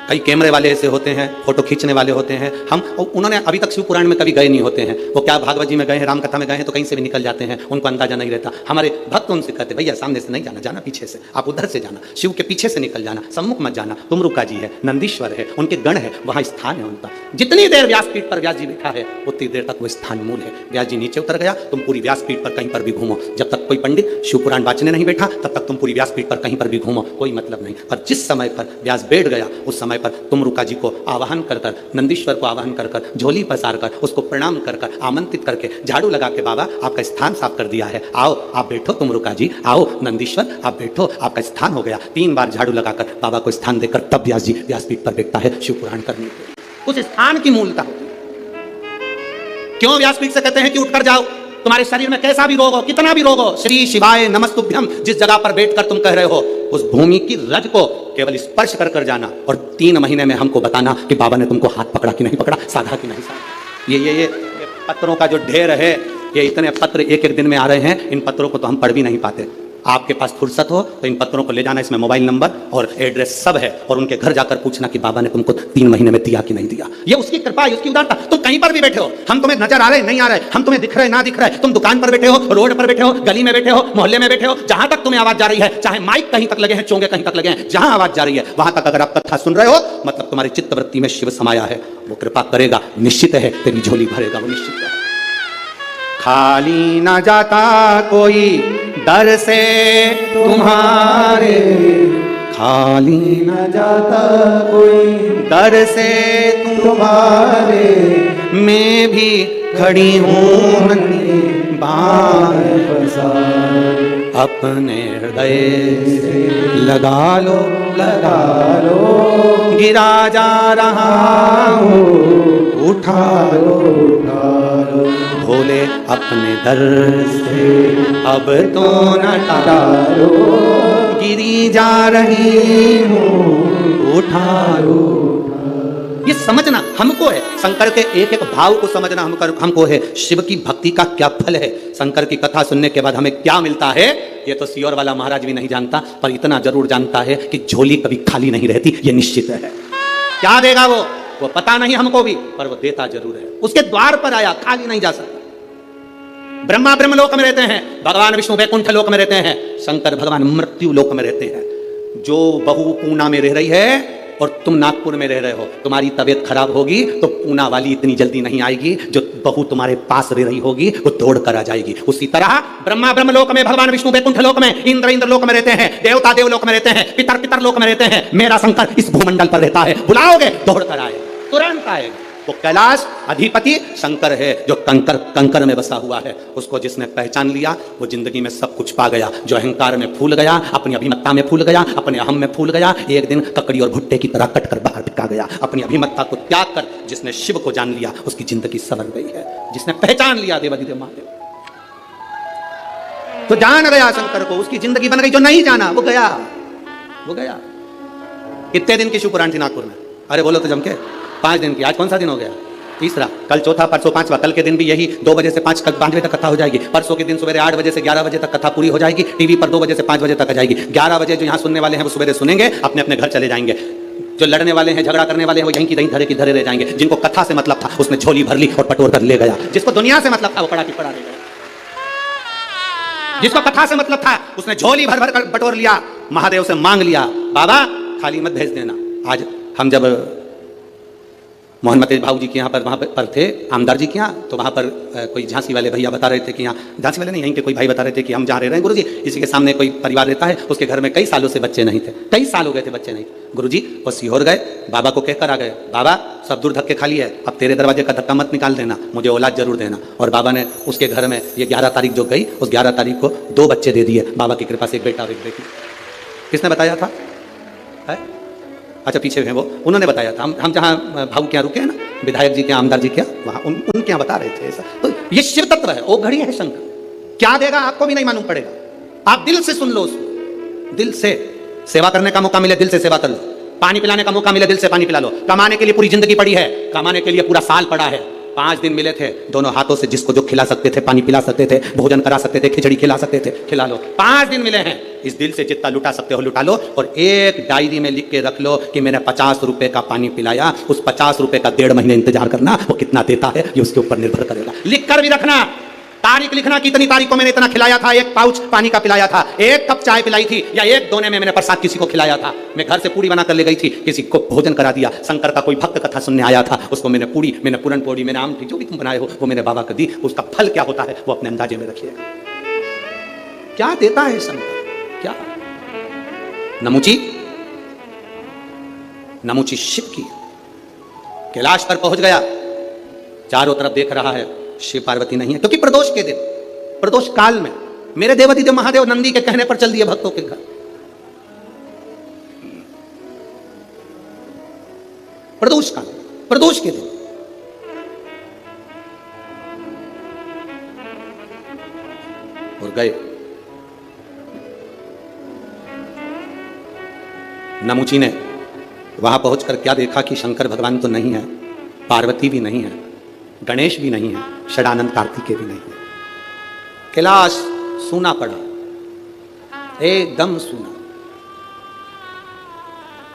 कई कैमरे वाले ऐसे होते हैं, फोटो खींचने वाले होते हैं, हम उन्होंने अभी तक शिव पुराण में कभी गए नहीं होते हैं। वो क्या भागवत जी में गए हैं, राम कथा में गए हैं, तो कहीं से भी निकल जाते हैं, उनको अंदाजा नहीं रहता। हमारे भक्त उनसे कहते भैया सामने से नहीं जाना, जाना पीछे से, आप उधर से जाना, शिव के पीछे से निकल जाना, सम्मुख मत जाना। तुमरुका जी है, नंदीश्वर है, उनके गण है, वहां स्थान है उनका। जितनी देर व्यासपीठ पर व्यास जी बैठा है उतनी देर तक वो स्थान मूल है। व्यास जी नीचे उतर गया, तुम पूरी व्यासपीठ पर कहीं पर भी घूमो। जब तक कोई पंडित शिव पुराण वाचने नहीं बैठा तब तक तुम पूरी व्यासपीठ पर कहीं पर भी घूमो, कोई मतलब नहीं। पर जिस समय पर व्यास बैठ गया उस समय पर तुमरुका जी को आवाहन कर कर, नंदीश्वर को आवाहन कर कर, झोली पसार कर, उसको प्रणाम कर कर, आमंत्रित करके, झाड़ू लगा के, बाबा आपका स्थान साफ कर दिया है, आओ आप बैठो तुमरुका जी, आओ नंदीश्वर आप बैठो, आपका स्थान हो गया। 3 बार झाड़ू लगाकर बाबा को स्थान देकर तब व्यास जी व्यासपीठ पर बैठता है शिव पुराण करने के। उस स्थान की मूलता क्यों व्यासपीठ से कहते हैं कि उठकर जाओ, तुम्हारे शरीर में कैसा भी रोग हो, कितना भी रोग हो, श्री शिवाय नमस्तुभ्यम जिस जगह पर बैठकर तुम कह रहे हो, उस भूमि की रज को केवल स्पर्श कर कर जाना और 3 महीने में हमको बताना कि बाबा ने तुमको हाथ पकड़ा कि नहीं पकड़ा, साधा कि नहीं साधा। ये पत्रों का जो ढेर है, ये इतने पत्र एक एक दिन में आ रहे हैं, इन पत्रों को तो हम पढ़ भी नहीं पाते। आपके पास फुर्सत हो तो इन पत्रों को ले जाना, इसमें मोबाइल नंबर और एड्रेस सब है, और उनके घर जाकर पूछना कि बाबा ने तुमको 3 महीने में दिया कि नहीं दिया। ये उसकी कृपा है, उसकी उदारता। तुम कहीं पर भी बैठे हो, हम तुम्हें नजर आ रहे नहीं आ रहे, हम तुम्हें दिख रहे ना दिख रहे, तुम दुकान पर बैठे हो, रोड पर बैठे हो, गली में बैठे हो, मोहल्ले में बैठे हो, जहां तक तुम्हें आवाज जा रही है, चाहे माइक कहीं तक लगे हैं, चोंगे कहीं तक लगे हैं, जहां आवाज जा रही है वहां तक अगर आप कथा सुन रहे हो, मतलब तुम्हारी चित्तवृत्ति में शिव समाया है। वो कृपा करेगा, निश्चित है, तेरी झोली भरेगा, वो निश्चित है। खाली ना जाता कोई दर से तुम्हारे, खाली न जाता कोई दर से तुम्हारे, मैं भी खड़ी हूँ बाण पसार, अपने हृदय से लगा लो गिरा जा रहा हूँ, उठा लो भोले अपने दर से अब तो न टालो, गिरी जा रही हूँ, उठा लो। ये समझना हमको है, शंकर के एक एक भाव को समझना हमको है, शिव की भक्ति का क्या फल है, शंकर की कथा सुनने के बाद हमें क्या मिलता है, ये तो सियोर वाला महाराज भी नहीं जानता, पर इतना जरूर जानता है कि झोली कभी खाली नहीं रहती, ये निश्चित है। क्या देगा वो पता नहीं हमको भी, पर वो देता जरूर है। उसके द्वार पर आया, खाली नहीं जा सकता। ब्रह्मा ब्रह्मलोक में रहते हैं, भगवान विष्णु वैकुंठ लोक में रहते हैं, शंकर भगवान मृत्यु लोक में रहते हैं। जो बहू पूना में रह रही है और तुम नागपुर में रह रहे हो, तुम्हारी तबीयत खराब होगी तो पूना वाली इतनी जल्दी नहीं आएगी, जो बहू तुम्हारे पास रह रही होगी वो दौड़ कर आ जाएगी। उसी तरह ब्रह्मा ब्रह्मलोक में, भगवान विष्णु वैकुंठ लोक में, इंद्र इंद्र लोक में रहते हैं, देवता देवलोक में रहते हैं, पितर पितर लोक में रहते हैं, मेरा शंकर इस भूमंडल पर रहता है, बुलाओगे दौड़ कर आए, तुरंत आएगा। वो कैलाश अधिपति शंकर है, जो कंकर में बसा हुआ है। उसको जिसने पहचान लिया वो जिंदगी में सब कुछ पा गया। जो अहंकार में फूल गया, अपनी अभिमत्ता में फूल गया, अपने अहम में फूल गया, एक दिन ककड़ी और भुट्टे की तरह कट कर बाहर टिका गया। अपनी अभिमत्ता को त्याग कर जिसने शिव को जान लिया उसकी जिंदगी संवर गई है। जिसने पहचान लिया देवाधिदेव महादेव तो जान गया शंकर को, उसकी जिंदगी बन गई। जो नहीं जाना वो गया। कितने दिन की शिव पुराण थी नागपुर में? अरे बोलो तो जम के 5 दिन की। आज कौन सा दिन हो गया? तीसरा। कल चौथा, परसों पांचवा। कल के दिन भी यही 2 बजे से 5 बजे तक कथा हो जाएगी। परसों के दिन सुबह 8 बजे से 11 बजे तक कथा पूरी हो जाएगी। टीवी पर 2 बजे से 5 बजे तक आ जाएगी। 11 बजे जो यहाँ सुनने वाले हैं वो सुबह सुनेंगे, अपने अपने घर चले जाएंगे। जो लड़ने वाले हैं, झगड़ा करने वाले हैं, वो यहीं की यहीं धरे रह जाएंगे। जिनको कथा से मतलब था उसने झोली भर ली और पटोर कर ले गया। जिसको दुनिया से मतलब था वो पड़ा की पड़ा रह गया। जिसको कथा से मतलब था उसने झोली भर भर कर बटोर लिया, महादेव से मांग लिया, बाबा खाली मत भेज देना। आज हम जब मोहन भाऊ जी के यहाँ पर वहाँ पर थे, आमदार जी के यहाँ, तो वहाँ पर कोई झांसी वाले भैया बता रहे थे कि यहाँ, झांसी वाले नहीं, यहीं के कोई भाई बता रहे थे कि हम जहाँ रह रहे हैं गुरुजी, इसी के सामने कोई परिवार रहता है, उसके घर में कई सालों से बच्चे नहीं थे, कई साल हो गए थे बच्चे नहीं थे। गुरुजी वो सीहोर गए, बाबा को कहकर आ गए, बाबा सब दूर धक्के खाली है, अब तेरे दरवाजे का धक्का मत निकाल देना, मुझे औलाद जरूर देना। और बाबा ने उसके घर में ये 11 तारीख जो गई, उस 11 तारीख को 2 बच्चे दे दिए बाबा की कृपा से, एक बेटा और एक बेटी। किसने बताया था? है? अच्छा पीछे हैं वो, उन्होंने बताया था। हम जहाँ भाऊ के यहाँ रुके हैं ना, विधायक जी के, आमदार जी के वहाँ, उनके यहाँ बता रहे थे ऐसा। तो ये शिव तत्व है, वो घड़ी है शंकर। क्या देगा आपको भी नहीं मालूम पड़ेगा। आप दिल से सुन लो उसको, दिल से सेवा करने का मौका मिले दिल से सेवा कर लो, पानी पिलाने का मौका मिले दिल से पानी पिला लो। कमाने के लिए पूरी जिंदगी पड़ी है, कमाने के लिए पूरा साल पड़ा है। 5 दिन मिले थे, दोनों हाथों से जिसको जो खिला सकते थे, पानी पिला सकते थे, भोजन करा सकते थे, खिचड़ी खिला सकते थे, खिला लो। 5 दिन मिले हैं, इस दिल से जितना लुटा सकते हो लुटा लो। और एक डायरी में लिख के रख लो कि मैंने 50 रुपए का पानी पिलाया। उस 50 रुपए का 1.5 महीने इंतजार करना, वो कितना देता है ये उसके ऊपर निर्भर करेगा। लिख कर भी रखना, तारीख लिखना कि इतनी तारीख को मैंने इतना खिलाया था, 1 पाउच पानी का पिलाया था, 1 कप चाय पिलाई थी, या 1 दोने में मैंने प्रसाद किसी को खिलाया था, मैं घर से पूरी बना कर ले गई थी, किसी को भोजन करा दिया। शंकर का कोई भक्त कथा सुनने आया था, उसको मैंने पूरी, मैंने पूरन पोड़ी, मैंने आमटी, जो भी तुम बनाए हो वो मैंने बाबा को दी। उसका फल क्या होता है वो अपने अंदाजे में रखिएगा। क्या देता है शंकर? क्या? नमुची शिव की। कैलाश पर पहुंच गया, चारों तरफ देख रहा है, शिव पार्वती नहीं है, क्योंकि प्रदोष के दिन, प्रदोष काल में मेरे देवाधिदेव महादेव नंदी के कहने पर चल दिए भक्तों के घर। प्रदोष काल, प्रदोष के दिन और गए। नमुची ने वहां पहुंचकर क्या देखा कि शंकर भगवान तो नहीं है, पार्वती भी नहीं है, गणेश भी नहीं है, षडानंद कार्तिकेय भी नहीं है। कैलाश सूना पड़ा। एकदम सूना,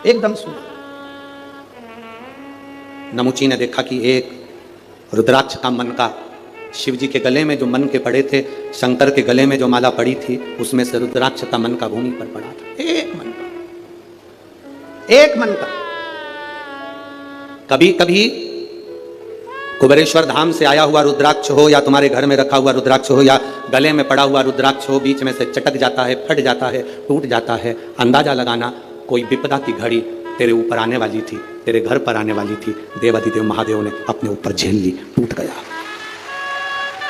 एकदम सूना। नमुची ने देखा कि एक रुद्राक्ष का मन का, शिव जी के गले में जो मन के पड़े थे, शंकर के गले में जो माला पड़ी थी, उसमें से रुद्राक्ष का मन का भूमि पर पड़ा था। एक मन का, एक मन का। कभी कभी कुबेरेश्वर धाम से आया हुआ रुद्राक्ष हो, या तुम्हारे घर में रखा हुआ रुद्राक्ष हो, या गले में पड़ा हुआ रुद्राक्ष हो, बीच में से चटक जाता है, फट जाता है, टूट जाता है। अंदाजा लगाना कोई विपदा की घड़ी तेरे ऊपर आने वाली थी, तेरे घर पर आने वाली थी। देवाधिदेव महादेव ने अपने ऊपर झेल ली, टूट गया,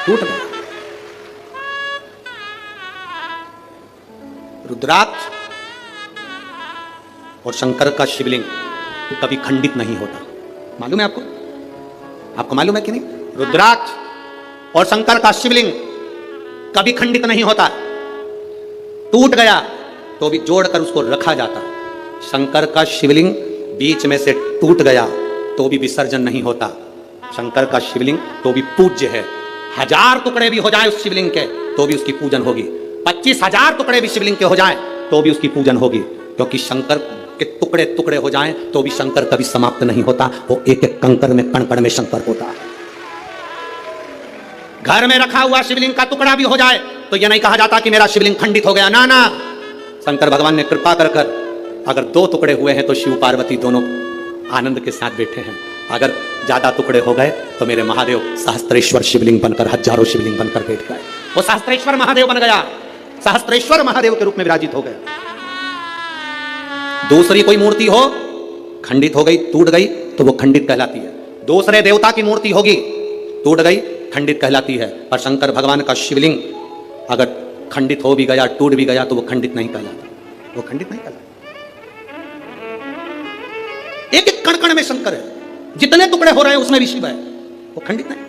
टूट गया। रुद्राक्ष और शंकर का शिवलिंग कभी खंडित नहीं होता। मालूम है आपको? आपको मालूम है कि नहीं? रुद्राक्ष और शंकर का शिवलिंग कभी खंडित नहीं होता। टूट गया तो भी जोड़कर उसको रखा जाता। शंकर का शिवलिंग बीच में से टूट गया तो भी विसर्जन नहीं होता। शंकर का शिवलिंग तो भी पूज्य है। 1000 टुकड़े भी हो जाए उस शिवलिंग के तो भी उसकी पूजन होगी। 25,000 टुकड़े भी शिवलिंग के हो जाए तो भी उसकी पूजन होगी, क्योंकि शंकर के टुकड़े टुकड़े हो जाएं तो भी शंकर कभी समाप्त नहीं होता। वो एक एक कंकर में, कण कण में शंकर होता है। घर में रखा हुआ शिवलिंग का टुकड़ा भी हो जाए तो यह नहीं कहा जाता कि मेरा शिवलिंग खंडित हो गया। ना ना, शंकर भगवान ने कृपा कर कर, अगर 2 टुकड़े हुए हैं तो शिव पार्वती दोनों आनंद के साथ बैठे हैं। अगर ज्यादा टुकड़े हो गए तो मेरे महादेव सहस्त्रेश्वर शिवलिंग बनकर, हजारों शिवलिंग बनकर बैठ गए। वो सहस्त्रेश्वर महादेव बन गया, सहस्त्रेश्वर महादेव के रूप में विराजित हो गया। दूसरी कोई मूर्ति हो, खंडित हो गई, टूट गई, तो वो खंडित कहलाती है। दूसरे देवता की मूर्ति होगी, टूट गई, खंडित कहलाती है। पर शंकर भगवान का शिवलिंग अगर खंडित हो भी गया, टूट भी गया, तो वो खंडित नहीं कहलाता। वो खंडित नहीं कहलाता। एक एक कण कण में शंकर है। जितने टुकड़े हो रहे हैं उसमें भी शिव है। वो खंडित नहीं।